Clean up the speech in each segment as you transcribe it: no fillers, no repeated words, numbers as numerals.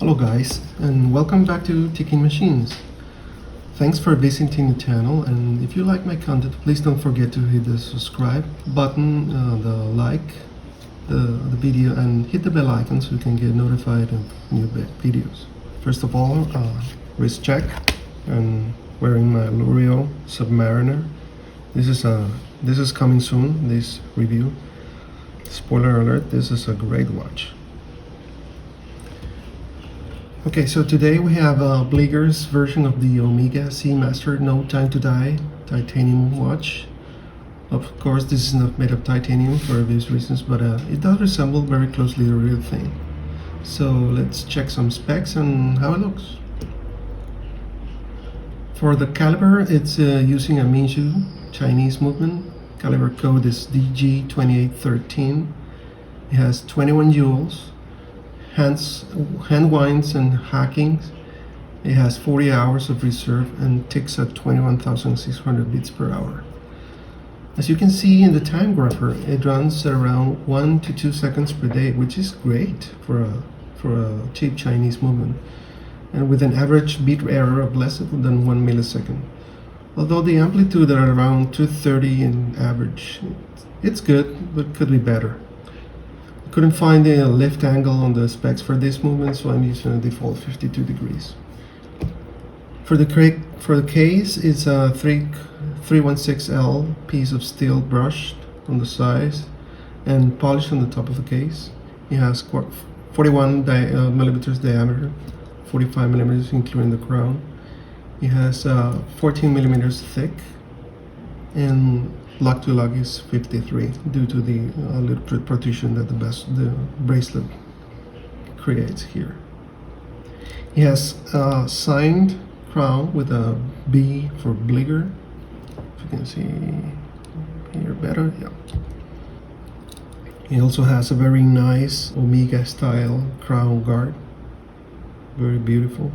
Hello guys, and welcome back to Ticking Machines. Thanks for visiting the channel, and if you like my content, please don't forget to hit the subscribe button, the like the video, and hit the bell icon so you can get notified of new videos. First of all, wrist check, and wearing my Loreo Submariner. This is coming soon, this review. Spoiler alert, this is a great watch. Okay, so today we have Bliger's version of the Omega Seamaster No Time to Die titanium watch. Of course, this is not made of titanium for obvious reasons, but it does resemble very closely the real thing. So let's check some specs and how it looks. For the caliber, it's using a Minju Chinese movement. Caliber code is DG2813. It has 21 joules. Hand winds and hackings. It has 40 hours of reserve and ticks at 21,600 beats per hour. As you can see in the time grapher, it runs at around 1 to 2 seconds per day, which is great for a cheap Chinese movement, and with an average beat error of less than 1 millisecond. Although the amplitude are around 230 in average, it's good, but could be better. Couldn't find the lift angle on the specs for this movement, so I'm using a default 52 degrees. For the case, it's a 316L piece of steel brushed on the sides and polished on the top of the case. It has 41 millimeters diameter, 45 millimeters including the crown. It has 14 millimeters thick, and lug to lug is 53 due to the little protrusion that the bracelet creates here. It has a signed crown with a B for Bliger. If you can see here better, yeah. It also has a very nice Omega style crown guard, very beautiful.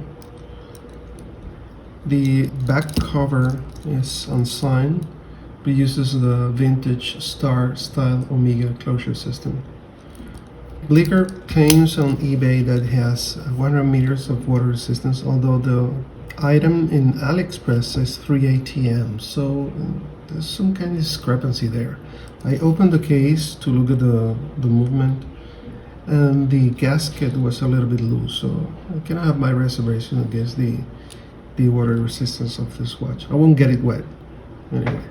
The back cover is unsigned, but uses the vintage star style Omega closure system. Bliger claims on eBay that it has 100 meters of water resistance, although the item in AliExpress says 3 ATM, so there's some kind of discrepancy there. I opened the case to look at the movement, and the gasket was a little bit loose, so I can have my reservation against the water resistance of this watch. I won't get it wet anyway.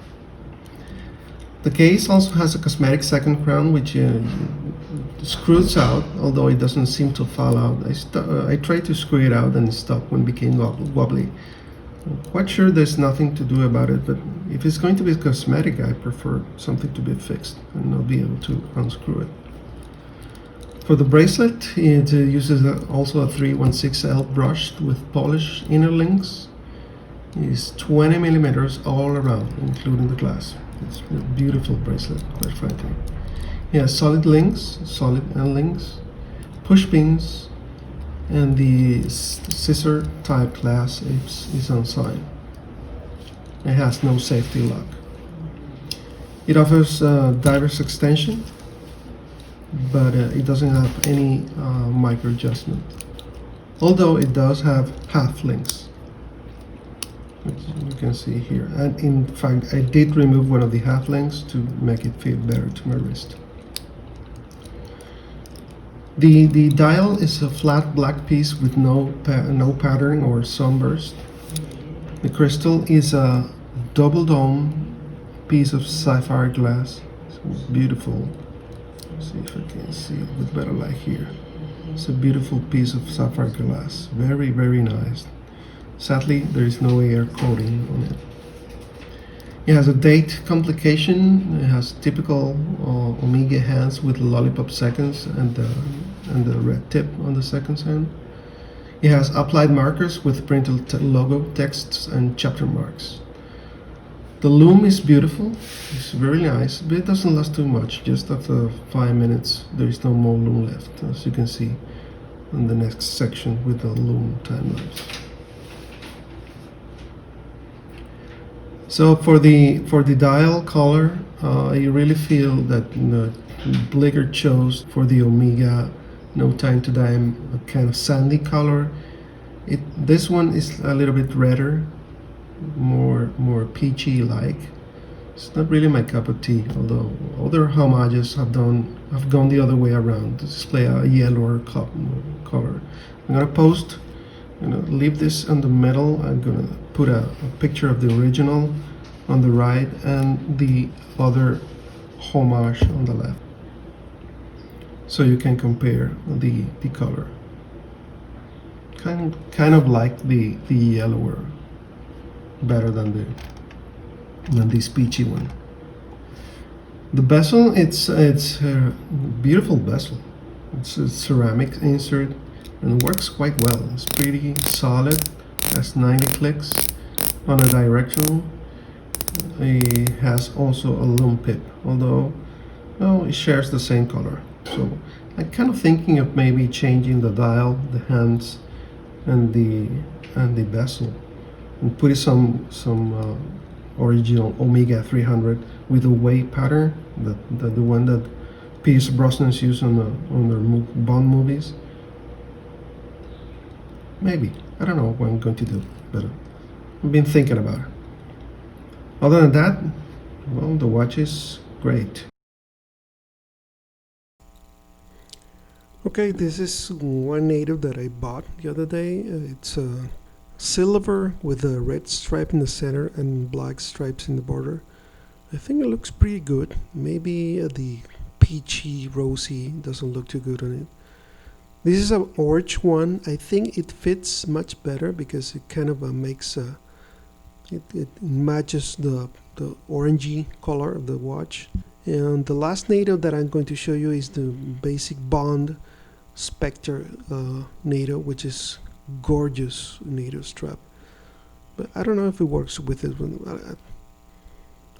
The case also has a cosmetic second crown, which screws out, although it doesn't seem to fall out. I tried to screw it out and it stopped when it became wobbly. I'm quite sure there's nothing to do about it, but if it's going to be cosmetic, I prefer something to be fixed and not be able to unscrew it. For the bracelet, it uses also a 316L brushed with polished inner links. It's 20 millimeters all around, including the glass. It's a beautiful bracelet, quite frankly. It has solid end links, push pins, and the scissor type clasp is unsigned. It has no safety lock. It offers diverse extension, but it doesn't have any micro adjustment. Although it does have half links, which you can see here. And in fact, I did remove one of the half links to make it fit better to my wrist. The dial is a flat black piece with no pattern or sunburst. The crystal is a double dome piece of sapphire glass. It's beautiful. Let's see if I can see it with better light here. It's a beautiful piece of sapphire glass. Very, very nice. Sadly, there is no air coating on it. It has a date complication. It has typical Omega hands with lollipop seconds and the red tip on the seconds hand. It has applied markers with printed logo, texts, and chapter marks. The loom is beautiful. It's very nice, but it doesn't last too much. Just after 5 minutes, there is no more loom left, as you can see in the next section with the loom time lapse. So for the dial color, I really feel that Bliger chose for the Omega No Time to Die, a kind of sandy color. This one is a little bit redder, more peachy like. It's not really my cup of tea, although other homages have gone the other way around to display a yellower color. I'm gonna leave this in the middle. I'm gonna put a picture of the original on the right and the other homage on the left, so you can compare the color. Kind of like the yellower better than this peachy one. The bezel, it's a beautiful bezel. It's a ceramic insert and works quite well. It's pretty solid. Has 90 clicks on a directional. It has also a lume pip, although it shares the same color. So I'm kind of thinking of maybe changing the dial, the hands, and the bezel, and putting some original Omega 300 with a weight pattern, the one that Pierce Brosnan's used on their Bond movies. Maybe, I don't know what I'm going to do, but I've been thinking about it. Other than that, well, the watch is great. Okay, this is one native that I bought the other day. It's a silver with a red stripe in the center and black stripes in the border. I think it looks pretty good. Maybe the peachy rosy doesn't look too good on it. This is an orange one. I think it fits much better because it kind of makes it matches the orangey color of the watch. And the last native that I'm going to show you is the basic Bond Spectre native, which is gorgeous native strap. But I don't know if it works with it.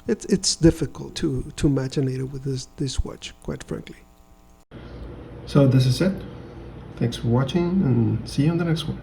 It's difficult to match a native with this watch, quite frankly. So this is it. Thanks for watching and see you on the next one.